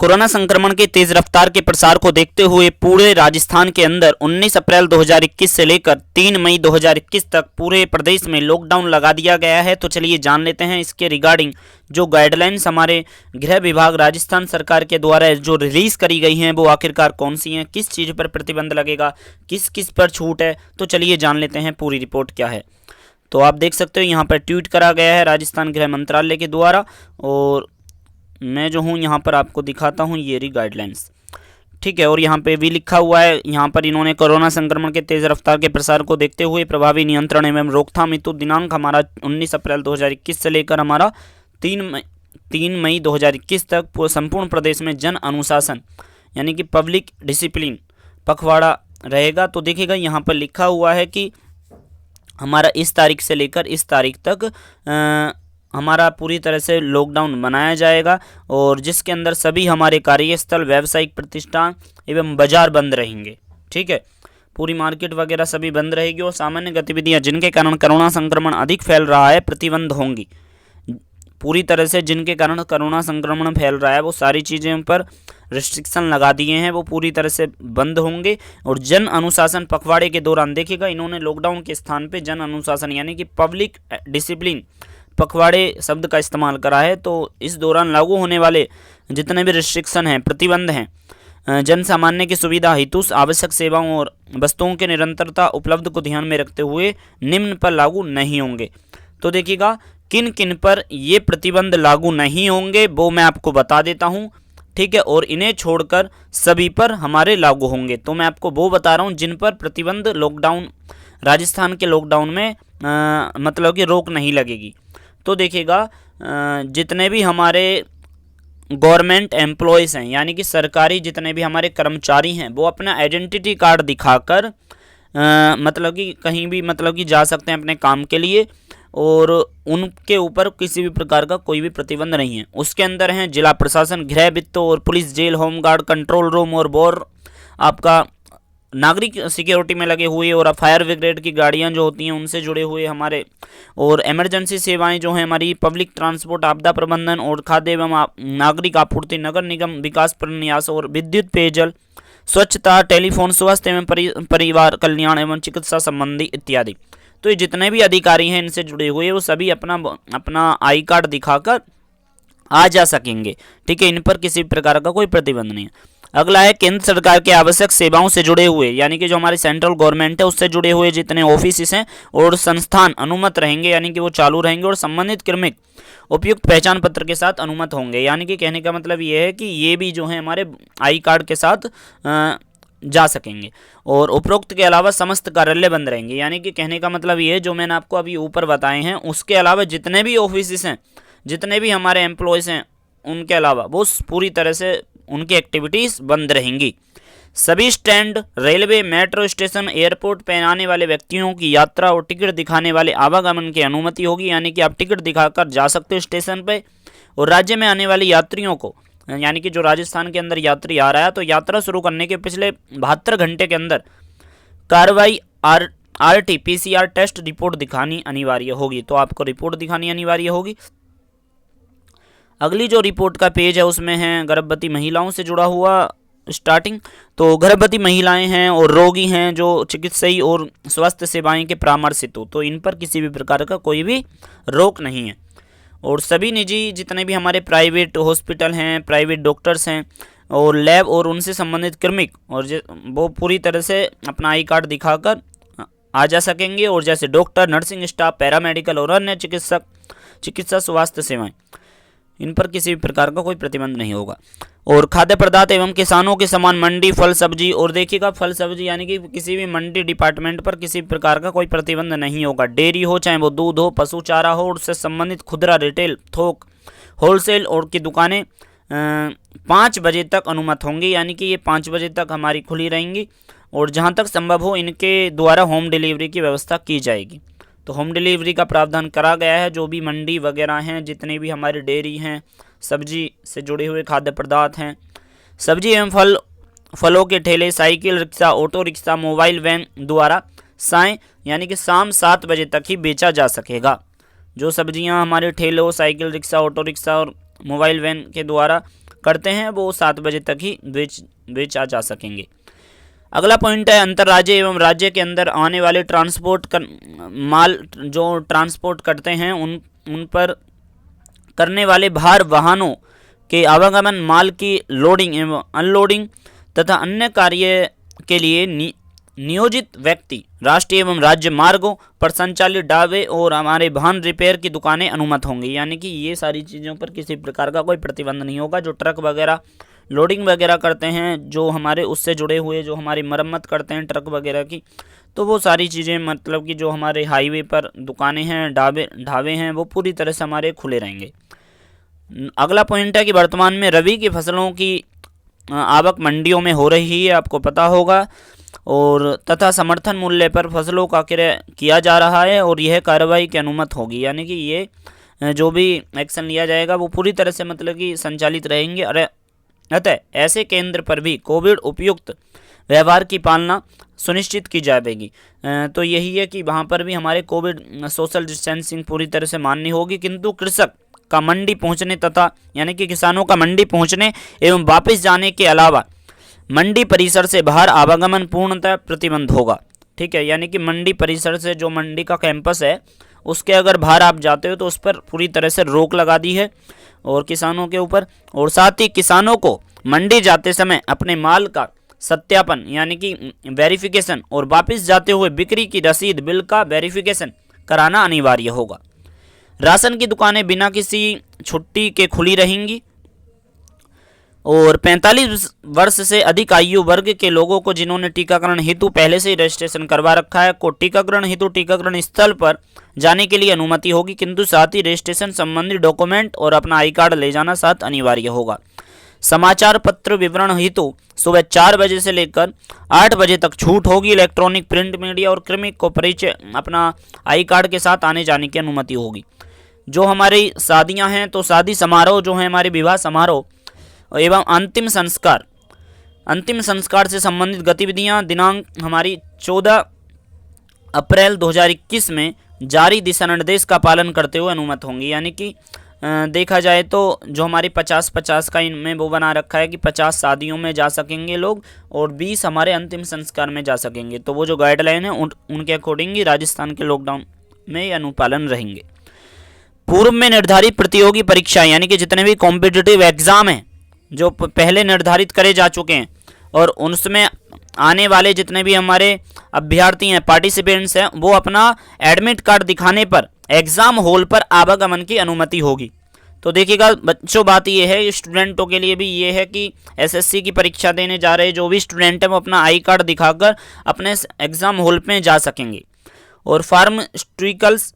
Corona संक्रमण के तेज रफ्तार के प्रसार को देखते हुए पूरे राजस्थान के अंदर 19 अप्रैल 2021 से लेकर 3 मई 2021 तक पूरे प्रदेश में लॉकडाउन लगा दिया गया है। तो चलिए जान लेते हैं इसके रिगार्डिंग जो गाइडलाइंस हमारे गृह विभाग राजस्थान सरकार के द्वारा जो रिलीज करी गई हैं वो आखिरकार कौन सी हैं, किस चीज़ पर प्रतिबंध लगेगा, किस किस पर छूट है। तो चलिए जान लेते हैं पूरी रिपोर्ट क्या है। तो आप देख सकते हो यहाँ पर ट्वीट करा गया है राजस्थान गृह मंत्रालय के द्वारा, और मैं जो हूँ यहाँ पर आपको दिखाता हूँ ये रही गाइडलाइंस, ठीक है। और यहाँ पे भी लिखा हुआ है, यहाँ पर इन्होंने कोरोना संक्रमण के तेज रफ्तार के प्रसार को देखते हुए प्रभावी नियंत्रण एवं रोकथाम हेतु दिनांक हमारा 19 अप्रैल 2021 से लेकर हमारा 3 मई 2021 तक संपूर्ण प्रदेश में जन अनुशासन यानी कि पब्लिक डिसिप्लिन पखवाड़ा रहेगा। तो देखिएगा यहाँ पर लिखा हुआ है कि हमारा इस तारीख से लेकर इस तारीख तक हमारा पूरी तरह से लॉकडाउन बनाया जाएगा, और जिसके अंदर सभी हमारे कार्यस्थल, व्यावसायिक प्रतिष्ठान एवं बाजार बंद रहेंगे, ठीक है। पूरी मार्केट वगैरह सभी बंद रहेगी, और सामान्य गतिविधियां जिनके कारण कोरोना संक्रमण अधिक फैल रहा है प्रतिबंध होंगी। पूरी तरह से जिनके कारण कोरोना संक्रमण फैल रहा है वो सारी चीज़ें पर रिस्ट्रिक्शन लगा दिए हैं, वो पूरी तरह से बंद होंगे। और जन अनुशासन पखवाड़े के दौरान देखिएगा इन्होंने लॉकडाउन के स्थान पे जन अनुशासन यानी कि पब्लिक डिसिप्लिन पखवाड़े शब्द का इस्तेमाल करा है। तो इस दौरान लागू होने वाले जितने भी रिस्ट्रिक्शन हैं, प्रतिबंध हैं, जन सामान्य की सुविधा हेतु आवश्यक सेवाओं और वस्तुओं के निरंतरता उपलब्ध को ध्यान में रखते हुए निम्न पर लागू नहीं होंगे। तो देखिएगा किन किन पर ये प्रतिबंध लागू नहीं होंगे वो मैं आपको बता देता हूँ, ठीक है। और इन्हें छोड़कर सभी पर हमारे लागू होंगे। तो मैं आपको वो बता रहा हूँ जिन पर प्रतिबंध लॉकडाउन राजस्थान के लॉकडाउन में मतलब कि रोक नहीं लगेगी। तो देखिएगा जितने भी हमारे गवर्नमेंट एम्प्लॉयज़ हैं यानी कि सरकारी जितने भी हमारे कर्मचारी हैं वो अपना आइडेंटिटी कार्ड दिखाकर मतलब कि कहीं भी मतलब कि जा सकते हैं अपने काम के लिए, और उनके ऊपर किसी भी प्रकार का कोई भी प्रतिबंध नहीं है। उसके अंदर हैं जिला प्रशासन, गृह, वित्त और police, jail, home guard, control room और बोर आपका नागरिक सिक्योरिटी में लगे हुए, और फायर ब्रिगेड की गाड़ियां जो होती हैं उनसे जुड़े हुए हमारे, और इमरजेंसी सेवाएं जो हैं हमारी, पब्लिक ट्रांसपोर्ट, आपदा प्रबंधन और खाद्य एवं नागरिक आपूर्ति, नगर निगम विकास प्रन्यास और विद्युत, पेयजल, स्वच्छता, टेलीफोन, स्वास्थ्य एवं परिवार कल्याण एवं चिकित्सा संबंधी इत्यादि। तो ये जितने भी अधिकारी हैं इनसे जुड़े हुए वो सभी अपना आई कार्ड दिखाकर आ जा सकेंगे, ठीक है। इन पर किसी प्रकार का कोई प्रतिबंध नहीं है। अगला है केंद्र सरकार के आवश्यक सेवाओं से जुड़े हुए यानी कि जो हमारी सेंट्रल गवर्नमेंट है उससे जुड़े हुए जितने ऑफिस हैं और संस्थान अनुमत रहेंगे यानी कि वो चालू रहेंगे, और संबंधित क्रमिक उपयुक्त पहचान पत्र के साथ अनुमत होंगे। यानी कि कहने का मतलब ये है कि ये भी जो है हमारे आई कार्ड के साथ जा सकेंगे, और उपरोक्त के अलावा समस्त कार्यालय बंद रहेंगे। यानी कि कहने का मतलब ये है जो मैंने आपको अभी ऊपर बताए हैं उसके अलावा जितने भी ऑफिस हैं, जितने भी हमारे एम्प्लॉयज़ हैं, उनके अलावा वो पूरी तरह से उनकी एक्टिविटीज़ बंद रहेंगी। सभी stand, railway, metro station, airport पर आने वाले व्यक्तियों की यात्रा और टिकट दिखाने वाले आवागमन की अनुमति होगी। यानी कि आप टिकट दिखाकर जा सकते हो स्टेशन पे, और राज्य में आने वाले यात्रियों को यानी कि जो राजस्थान के अंदर यात्री आ रहा है तो यात्रा शुरू करने के पिछले 72 घंटे के अंदर कार्रवाई RT-PCR टेस्ट रिपोर्ट दिखानी अनिवार्य होगी। तो आपको रिपोर्ट दिखानी अनिवार्य होगी। अगली जो रिपोर्ट का पेज है उसमें है गर्भवती महिलाओं से जुड़ा हुआ स्टार्टिंग। तो गर्भवती महिलाएं हैं और रोगी हैं जो चिकित्सीय और स्वास्थ्य सेवाएं के परामर्श हेतु, तो इन पर किसी भी प्रकार का कोई भी रोक नहीं है। और सभी निजी जितने भी हमारे प्राइवेट हॉस्पिटल हैं, प्राइवेट डॉक्टर्स हैं और लैब और उनसे संबंधित कर्मिक, और वो पूरी तरह से अपना आई कार्ड दिखाकर आ जा सकेंगे। और जैसे डॉक्टर, नर्सिंग स्टाफ, पैरामेडिकल और अन्य चिकित्सा स्वास्थ्य सेवाएं, इन पर किसी भी प्रकार का कोई प्रतिबंध नहीं होगा। और खाद्य पदार्थ एवं किसानों के सामान, मंडी, फल सब्जी, और देखिएगा फल सब्जी यानी कि किसी भी मंडी डिपार्टमेंट पर किसी प्रकार का कोई प्रतिबंध नहीं होगा। डेयरी हो, चाहे वो दूध हो, पशु चारा हो, उससे संबंधित खुदरा, रिटेल, थोक, होलसेल और की दुकानें 5 बजे तक अनुमत होंगी। यानी कि ये 5 बजे तक हमारी खुली रहेंगी, और जहाँ तक संभव हो इनके द्वारा होम डिलीवरी की व्यवस्था की जाएगी। तो होम डिलीवरी का प्रावधान करा गया है। जो भी मंडी वगैरह हैं, जितने भी हमारे डेयरी हैं, सब्जी से जुड़े हुए खाद्य पदार्थ हैं, सब्जी एवं फलों के ठेले, cycle rickshaw, auto rickshaw, mobile van द्वारा साय यानी कि शाम 7 बजे तक ही बेचा जा सकेगा। जो सब्जियां हमारे ठेलों, साइकिल रिक्शा, ऑटो रिक्शा और मोबाइल वैन के द्वारा करते हैं वो 7 बजे तक ही बेचा जा सकेंगे। अगला पॉइंट है अंतर्राज्य एवं राज्य के अंदर आने वाले माल जो ट्रांसपोर्ट करते हैं उन पर करने वाले भार वाहनों के आवागमन, माल की लोडिंग एवं अनलोडिंग तथा अन्य कार्य के लिए नियोजित व्यक्ति राष्ट्रीय एवं राज्य मार्गों पर संचालित ढाबे और हमारे वाहन रिपेयर की दुकानें अनुमत होंगी। यानी कि ये सारी चीज़ों पर किसी प्रकार का कोई प्रतिबंध नहीं होगा। जो ट्रक वगैरह लोडिंग वगैरह करते हैं, जो हमारे उससे जुड़े हुए जो हमारी मरम्मत करते हैं ट्रक वगैरह की, तो वो सारी चीज़ें मतलब कि जो हमारे हाईवे पर दुकानें हैं, ढाबे हैं, वो पूरी तरह से हमारे खुले रहेंगे। अगला पॉइंट है कि वर्तमान में रबी की फसलों की आवक मंडियों में हो रही है, आपको पता होगा, और तथा समर्थन मूल्य पर फसलों का क्रय किया जा रहा है और यह कार्रवाई की अनुमत होगी। यानी कि ये जो भी एक्शन लिया जाएगा वो पूरी तरह से मतलब कि संचालित रहेंगे। अतः ऐसे केंद्र पर भी कोविड उपयुक्त व्यवहार की पालना सुनिश्चित की जाएगी। तो यही है कि वहाँ पर भी हमारे कोविड सोशल डिस्टेंसिंग पूरी तरह से माननी होगी, किंतु कृषक का मंडी पहुँचने तथा यानी कि किसानों का मंडी पहुँचने एवं वापस जाने के अलावा मंडी परिसर से बाहर आवागमन पूर्णतः प्रतिबंध होगा। ठीक है, यानी कि मंडी परिसर से जो मंडी का कैंपस है उसके अगर बाहर आप जाते हो तो उस पर पूरी तरह से रोक लगा दी है और किसानों के ऊपर, और साथ ही किसानों को मंडी जाते समय अपने माल का सत्यापन यानी कि वेरिफिकेशन और वापस जाते हुए बिक्री की रसीद बिल का वेरिफिकेशन कराना अनिवार्य होगा। राशन की दुकानें बिना किसी छुट्टी के खुली रहेंगी और 45 वर्ष से अधिक आयु वर्ग के लोगों को जिन्होंने टीकाकरण हेतु पहले से ही रजिस्ट्रेशन करवा रखा है को टीकाकरण हेतु टीकाकरण स्थल पर जाने के लिए अनुमति होगी, किंतु साथ ही रजिस्ट्रेशन संबंधी डॉक्यूमेंट और अपना आई कार्ड ले जाना साथ अनिवार्य होगा। समाचार पत्र विवरण हेतु सुबह 4 बजे से लेकर 8 बजे तक छूट होगी। इलेक्ट्रॉनिक, प्रिंट मीडिया और क्रमिक को परिचय अपना आई कार्ड के साथ आने जाने की अनुमति होगी। जो हमारी शादियां हैं तो शादी समारोह जो है हमारे विवाह समारोह एवं अंतिम संस्कार से संबंधित गतिविधियां दिनांक हमारी 14 अप्रैल 2021 में जारी दिशा निर्देश का पालन करते हुए अनुमत होंगी। यानी कि देखा जाए तो जो हमारी 50-50 का इनमें वो बना रखा है कि 50 शादियों में जा सकेंगे लोग और 20 हमारे अंतिम संस्कार में जा सकेंगे। तो वो जो गाइडलाइन है उनके अकॉर्डिंग ही राजस्थान के लॉकडाउन में अनुपालन रहेंगे। पूर्व में निर्धारित प्रतियोगी परीक्षा यानी कि जितने भी कॉम्पिटिटिव एग्जाम हैं जो पहले निर्धारित करे जा चुके हैं और उसमें आने वाले जितने भी हमारे अभ्यर्थी हैं, पार्टिसिपेंट्स हैं, वो अपना एडमिट कार्ड दिखाने पर एग्जाम हॉल पर आवागमन की अनुमति होगी। तो देखिएगा बच्चों, बात ये है स्टूडेंटों के लिए भी ये है कि एसएससी की परीक्षा देने जा रहे जो भी स्टूडेंट हैं वो अपना आई कार्ड दिखाकर अपने एग्जाम हॉल में जा सकेंगे। और फार्मास्यूटिकल्स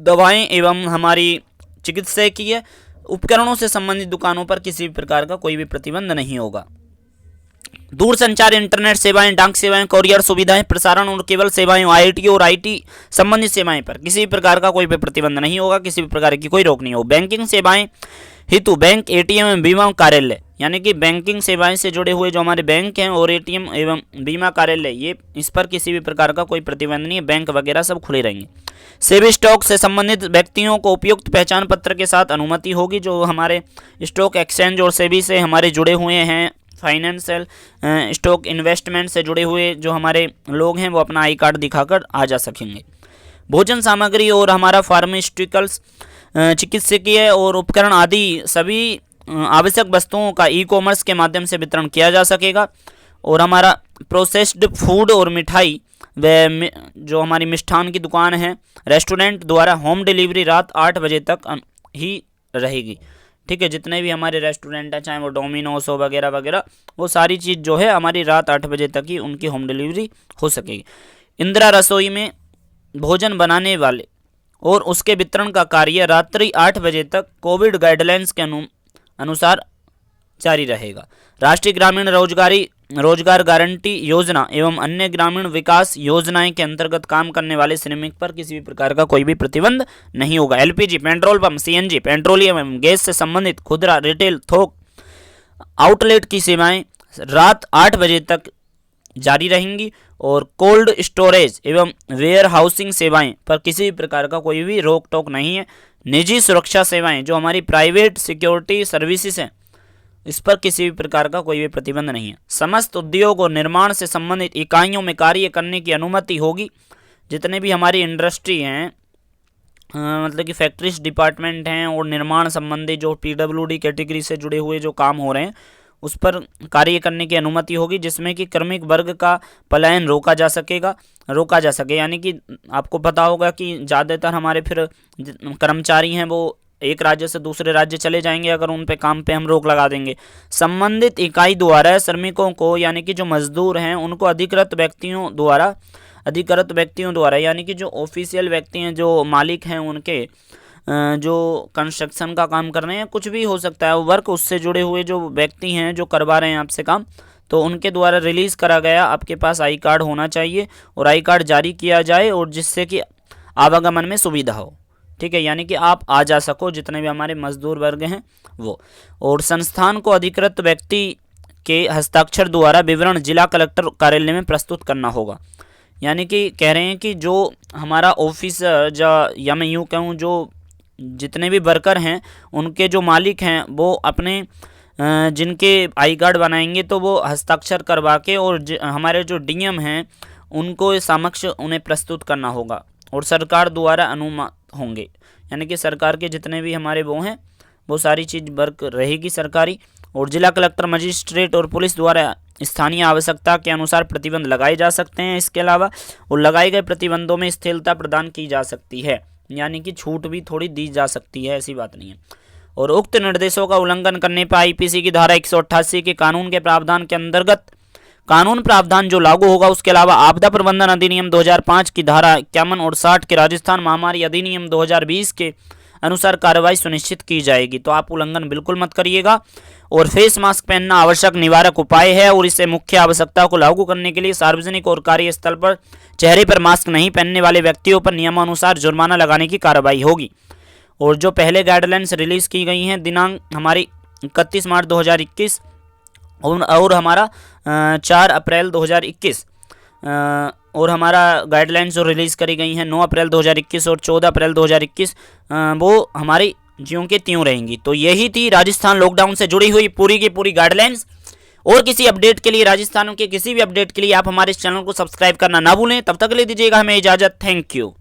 दवाएं एवं हमारी चिकित्सकीय उपकरणों से संबंधित दुकानों पर किसी भी प्रकार का कोई भी प्रतिबंध नहीं होगा। दूरसंचार, इंटरनेट सेवाएं, डाक सेवाएं, कोरियर सुविधाएं, प्रसारण और केबल सेवाएं, आईटी और आईटी संबंधित सेवाएं पर किसी भी प्रकार का कोई भी प्रतिबंध नहीं होगा, किसी भी प्रकार की कोई रोक नहीं होगी। बैंकिंग सेवाएं हेतु बैंक, एटीएम एवं बीमा कार्यालय यानी कि बैंकिंग सेवाएं से जुड़े हुए जो हमारे बैंक हैं और एटीएम एवं बीमा कार्यालय, ये इस पर किसी भी प्रकार का कोई प्रतिबंध नहीं है, बैंक वगैरह सब खुले रहेंगे। सेबी स्टॉक से संबंधित व्यक्तियों को उपयुक्त पहचान पत्र के साथ अनुमति होगी। जो हमारे स्टॉक एक्सचेंज और सेबी से हमारे जुड़े हुए हैं, फाइनेंशियल स्टॉक इन्वेस्टमेंट से जुड़े हुए जो हमारे लोग हैं वो अपना आई कार्ड दिखाकर आ जा सकेंगे। भोजन सामग्री और हमारा फार्मास्यूटिकल्स, चिकित्सकीय और उपकरण आदि सभी आवश्यक वस्तुओं का ई कॉमर्स के माध्यम से वितरण किया जा सकेगा। और हमारा प्रोसेस्ड फूड और मिठाई व जो हमारी मिष्ठान की दुकान है, रेस्टोरेंट द्वारा होम डिलीवरी रात 8 बजे तक ही रहेगी। ठीक है, जितने भी हमारे रेस्टोरेंट हैं, चाहे वो डोमिनोस हो वगैरह वगैरह, वो सारी चीज़ जो है हमारी रात 8 बजे तक ही उनकी होम डिलीवरी हो सकेगी। इंदिरा रसोई में भोजन बनाने वाले और उसके वितरण का कार्य रात्रि 8 बजे तक कोविड गाइडलाइंस के अनुसार जारी रहेगा। राष्ट्रीय ग्रामीण रोजगार गारंटी योजना एवं अन्य ग्रामीण विकास योजनाएं के अंतर्गत काम करने वाले श्रमिक पर किसी भी प्रकार का कोई भी प्रतिबंध नहीं होगा। LPG, petrol pump, CNG, petroleum एवं गैस से संबंधित खुदरा, रिटेल, थोक आउटलेट की सेवाएं रात 8 बजे तक जारी रहेंगी और कोल्ड स्टोरेज एवं वेयर हाउसिंग सेवाएं पर किसी भी प्रकार का कोई भी रोक टोक नहीं है। निजी सुरक्षा सेवाएं जो हमारी प्राइवेट सिक्योरिटी सर्विसेज हैं इस पर किसी भी प्रकार का कोई भी प्रतिबंध नहीं है। समस्त उद्योग और निर्माण से संबंधित इकाइयों में कार्य करने की अनुमति होगी। जितने भी हमारी इंडस्ट्री हैं, मतलब कि फैक्ट्रीज डिपार्टमेंट हैं और निर्माण संबंधी जो PWD कैटेगरी से जुड़े हुए जो काम हो रहे हैं उस पर कार्य करने की अनुमति होगी, जिसमें कि श्रमिक वर्ग का पलायन रोका जा सके। यानी कि आपको पता होगा कि ज़्यादातर हमारे फिर कर्मचारी हैं वो एक राज्य से दूसरे राज्य चले जाएंगे अगर उन पे काम पे हम रोक लगा देंगे। संबंधित इकाई द्वारा श्रमिकों को यानी कि जो मजदूर हैं उनको अधिकृत व्यक्तियों द्वारा यानी कि जो ऑफिशियल व्यक्ति हैं, जो मालिक हैं उनके, जो कंस्ट्रक्शन का काम कर रहे हैं, कुछ भी हो सकता है वर्क, उससे जुड़े हुए जो व्यक्ति हैं जो करवा रहे हैं आपसे काम, तो उनके द्वारा रिलीज़ करा गया आपके पास आई कार्ड होना चाहिए और आई कार्ड जारी किया जाए और जिससे कि आवागमन में सुविधा हो। ठीक है, यानी कि आप आ जा सको, जितने भी हमारे मजदूर वर्ग हैं वो। और संस्थान को अधिकृत व्यक्ति के हस्ताक्षर द्वारा विवरण जिला कलेक्टर कार्यालय में प्रस्तुत करना होगा। यानी कि कह रहे हैं कि जो हमारा ऑफिस या मैं यूँ कहूँ जो जितने भी वर्कर हैं उनके जो मालिक हैं वो अपने जिनके आई कार्ड बनाएंगे तो वो हस्ताक्षर करवा के और हमारे जो डीएम हैं उनको समक्ष उन्हें प्रस्तुत करना होगा और सरकार द्वारा अनुमत होंगे। यानी कि सरकार के जितने भी हमारे वो हैं वो सारी चीज़ वर्क रहेगी सरकारी। और जिला कलेक्टर, मजिस्ट्रेट और पुलिस द्वारा स्थानीय आवश्यकता के अनुसार प्रतिबंध लगाए जा सकते हैं। इसके अलावा और लगाए गए प्रतिबंधों में स्थिरता प्रदान की जा सकती है, यानी कि छूट भी थोड़ी दी जा सकती है, ऐसी बात नहीं है। और उक्त निर्देशों का उल्लंघन करने पर IPC की धारा 188 के कानून के प्रावधान के अंतर्गत कानून प्रावधान जो लागू होगा, उसके अलावा आपदा प्रबंधन अधिनियम 2005 की धारा 51 और 60 के राजस्थान महामारी अधिनियम 2020 के अनुसार कार्रवाई सुनिश्चित की जाएगी। तो आप उल्लंघन बिल्कुल मत करिएगा। और फेस मास्क पहनना आवश्यक निवारक उपाय है और इसे मुख्य आवश्यकता को लागू करने के लिए सार्वजनिक और कार्यस्थल पर चेहरे पर मास्क नहीं पहनने वाले व्यक्तियों पर नियमानुसार जुर्माना लगाने की कार्रवाई होगी। और जो पहले गाइडलाइंस रिलीज की गई हैं दिनांक हमारी 31 मार्च 2021 और हमारा 4 अप्रैल 2021 और हमारा गाइडलाइंस जो रिलीज़ करी गई हैं 9 अप्रैल 2021 और 14 अप्रैल 2021 वो हमारी ज्यों के त्यों रहेंगी। तो यही थी राजस्थान लॉकडाउन से जुड़ी हुई पूरी की पूरी गाइडलाइंस। और किसी अपडेट के लिए, राजस्थान के किसी भी अपडेट के लिए आप हमारे इस चैनल को सब्सक्राइब करना ना भूलें। तब तक ले दीजिएगा हमें इजाज़त। Thank you.